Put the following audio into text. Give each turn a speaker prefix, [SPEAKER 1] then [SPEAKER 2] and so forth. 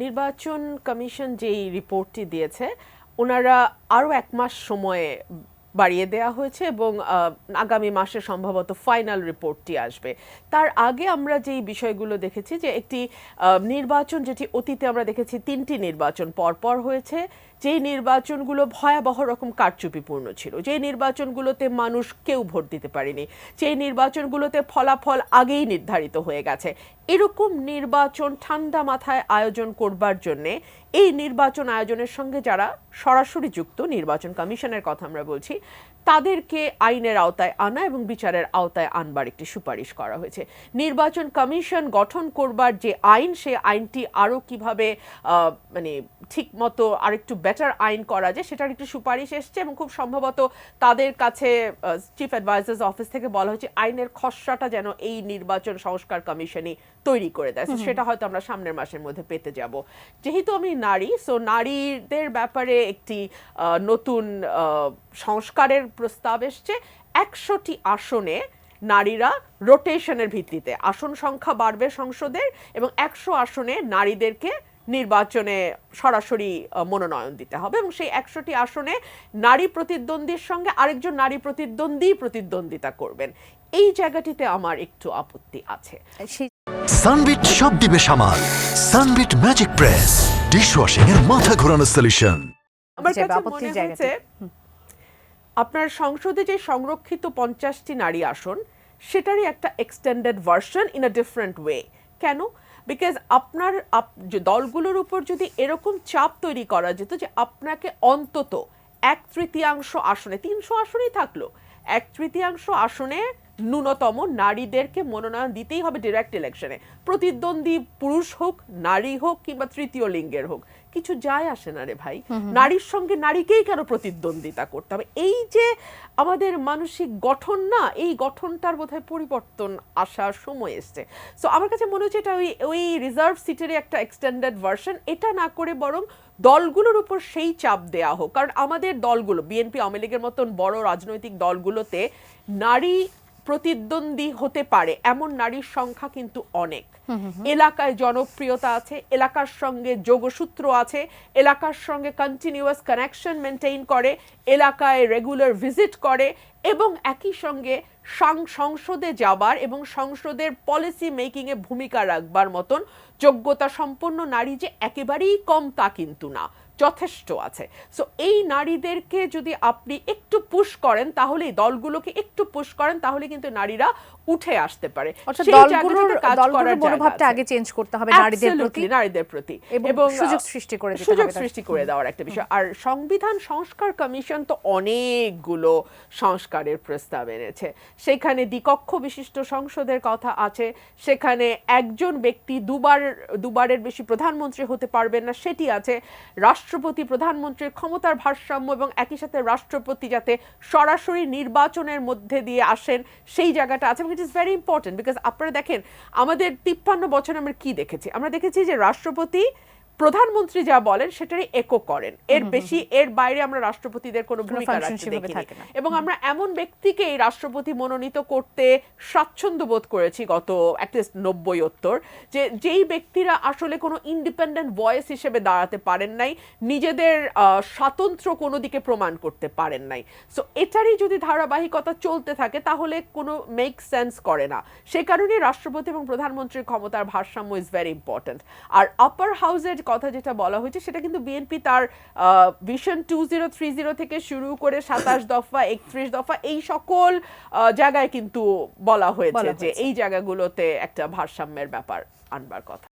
[SPEAKER 1] নির্বাচন কমিশন যেই রিপোর্টটি দিয়েছে ওনারা আরও 1 মাস সময়ে বাড়িয়ে দেওয়া হয়েছে এবং আগামী মাসে সম্ভবত ফাইনাল রিপোর্টটি আসবে। তার আগে আমরা যেই বিষয়গুলো দেখেছি যে একটি নির্বাচন যেটি অতীতে আমরা দেখেছি 3টি নির্বাচন পরপর হয়েছে, যেই নির্বাচনগুলো ভয়াবহ রকম কারচুপিপূর্ণ ছিল, যেই নির্বাচনগুলোতে মানুষ কেউ ভোট দিতে পারেনি, যেই নির্বাচনগুলোতে ফলাফল আগেই নির্ধারিত হয়ে গেছে, এরকম নির্বাচন ঠান্ডা মাথায় আয়োজন করবার জন্যে এই নির্বাচন আয়োজনের সঙ্গে যারা সরাসরি যুক্ত, নির্বাচন কমিশনের কথা আমরা বলছি, তাদেরকে আইনের আওতায় আনা এবং বিচারের আওতায় আনবার একটি সুপারিশ করা হয়েছে। নির্বাচন কমিশন গঠন করবার যে আইন, সেই আইনটি আরও কিভাবে মানে ঠিক মতো আরেকটু বেটার আইন করা যায় সেটার একটু সুপারিশ এসছে এবং খুব সম্ভবত তাদের কাছে চিফ অ্যাডভাইজার্স অফিস থেকে বলা হয়েছে আইনের খসড়াটা যেন এই নির্বাচন সংস্কার কমিশনই তৈরি করে দেয়। সেটা হয়তো আমরা সামনের মাসের মধ্যে পেতে যাব। যেহেতু আমি নারী, সো নারীদের ব্যাপারে একটি নতুন সংস্কারের প্রস্তাব এসছে। 100টি আসনে নারীরা রোটেশনের ভিত্তিতে আসন সংখ্যা বাড়বে সংসদের এবং 100 আসনে নারীদেরকে নির্বাচনে সরাসরি মনোনয়ন দিতে হবে এবং সেই 100টি আসনে নারী প্রতিদ্বন্দ্বীর সঙ্গে আরেকজন নারী প্রতিদ্বন্দ্বিতা করবেন। এই জায়গাটিতে আমার একটু আপত্তি আছে।
[SPEAKER 2] সানবিট সব দিবে সামাল। সানবিট ম্যাজিক প্রেস ডিশওয়াশিং এর মাথা ঘোরানো সলিউশন।
[SPEAKER 1] আমার কাছে মনে হয়েছে আপনার সংসদে যে সংরক্ষিত 50টি নারী আসন সেটারই একটা extended version in a different way. কেন? বিকজ আপনার দলগুলোর উপর যদি এরকম চাপ তৈরি করা যেত যে আপনাকে অন্তত 1/3 আসনে, 300 আসনেই থাকলো, 1/3 আসনে ন্যূনতম নারীদেরকে মনোনয়ন দিতেই হবে ডিরেক্ট ইলেকশনে, প্রতিদ্বন্দ্বী পুরুষ হোক, নারী হোক কিংবা তৃতীয় লিঙ্গের হোক, কিছু যায় আসে না রে ভাই। নারীর সঙ্গে নারীকেই কেন প্রতিদ্বন্দ্বিতা করতে হবে? এই যে আমাদের মানসিক গঠন না, এই গঠনটার বোধহয় পরিবর্তন আসার সময় এসছে। সো আমার কাছে মনে হচ্ছে এটা ওই রিজার্ভ সিটেরই একটা এক্সটেন্ডেড ভার্সন। এটা না করে বরং দলগুলোর উপর সেই চাপ দেয়া হোক, কারণ আমাদের দলগুলো বিএনপি, আওয়ামী লীগের মতন বড় রাজনৈতিক দলগুলোতে নারী প্রতিদ্বন্দ্বী হতে পারে এমন নারীর সংখ্যা কিন্তু অনেক। এলাকায় জনপ্রিয়তা আছে, এলাকার সঙ্গে যোগসূত্র আছে, এলাকার সঙ্গে কন্টিনিউয়াস কানেকশন মেনটেইন করে, এলাকায় রেগুলার ভিজিট করে এবং একই সঙ্গে সংসদে যাবার এবং সংসদের পলিসি মেকিংয়ে ভূমিকা রাখবার মতন যোগ্যতা সম্পন্ন নারী যে একেবারেই কম তা কিন্তু না, যথেষ্ট আছে। সো এই নারীদেরকে যদি আপনি একটু পুশ করেন, তাহলে দলগুলোকে একটু পুশ করেন, তাহলে কিন্তু নারীরা উঠে আসতে পারে।
[SPEAKER 3] দলগুলোর মনোভাবটা আগে চেঞ্জ করতে হবে
[SPEAKER 1] নারীদের প্রতি এবং সুযোগ সৃষ্টি করে দেওয়ার একটা বিষয়। আর সংবিধান সংস্কার কমিশন তো অনেকগুলো সংস্কারের প্রস্তাব এনেছে। সেখানে দ্বিকক্ষ বিশিষ্ট সংসদের কথা আছে, সেখানে একজন ব্যক্তি দুবারের বেশি প্রধানমন্ত্রী হতে পারবেন না সেটি আছে, রাষ্ট্রপতি প্রধানমন্ত্রীর ক্ষমতার ভারসাম্য এবং একই সাথে রাষ্ট্রপতি যাতে সরাসরি নির্বাচনের মধ্যে দিয়ে আসেন সেই জায়গাটা আছে। It is very important because আপনারা দেখেন আমাদের 53 বছর আমরা কি দেখেছি? আমরা দেখেছি যে রাষ্ট্রপতি প্রধানমন্ত্রী যা বলেন সেটারই একো করেন, এর বেশি এর বাইরে আমরা রাষ্ট্রপতিদের কোনো ভূমিকা রাখতে দেখি না। এবং আমরা এমন ব্যক্তিকে এই রাষ্ট্রপতি মনোনীত করতে স্বাচ্ছন্দ্য বোধ করেছি গত অ্যাটলিস্ট 90 যে যেই ব্যক্তিরা আসলে কোনো ইন্ডিপেন্ডেন্ট ভয়েস হিসেবে দাঁড়াতে পারেন নাই, নিজেদের স্বাতন্ত্র্য কোনো দিকে প্রমাণ করতে পারেন নাই। সো এটারই যদি ধারাবাহিকতা চলতে থাকে তাহলে কোনো মেক সেন্স করে না। সে কারণে রাষ্ট্রপতি এবং প্রধানমন্ত্রীর ক্ষমতার ভারসাম্য ইজ ভেরি ইম্পর্টেন্ট। আর আপার হাউসের কথা যেটা বলা হয়েছে সেটা কিন্তু বিএনপি তার ভিশন 2030 থেকে শুরু করে 27 দফা, 31 দফা এই সকল জায়গায় কিন্তু বলা হয়েছে যে এই জায়গাগুলোতে একটা ভারসাম্যের ব্যাপার আনবার কথা।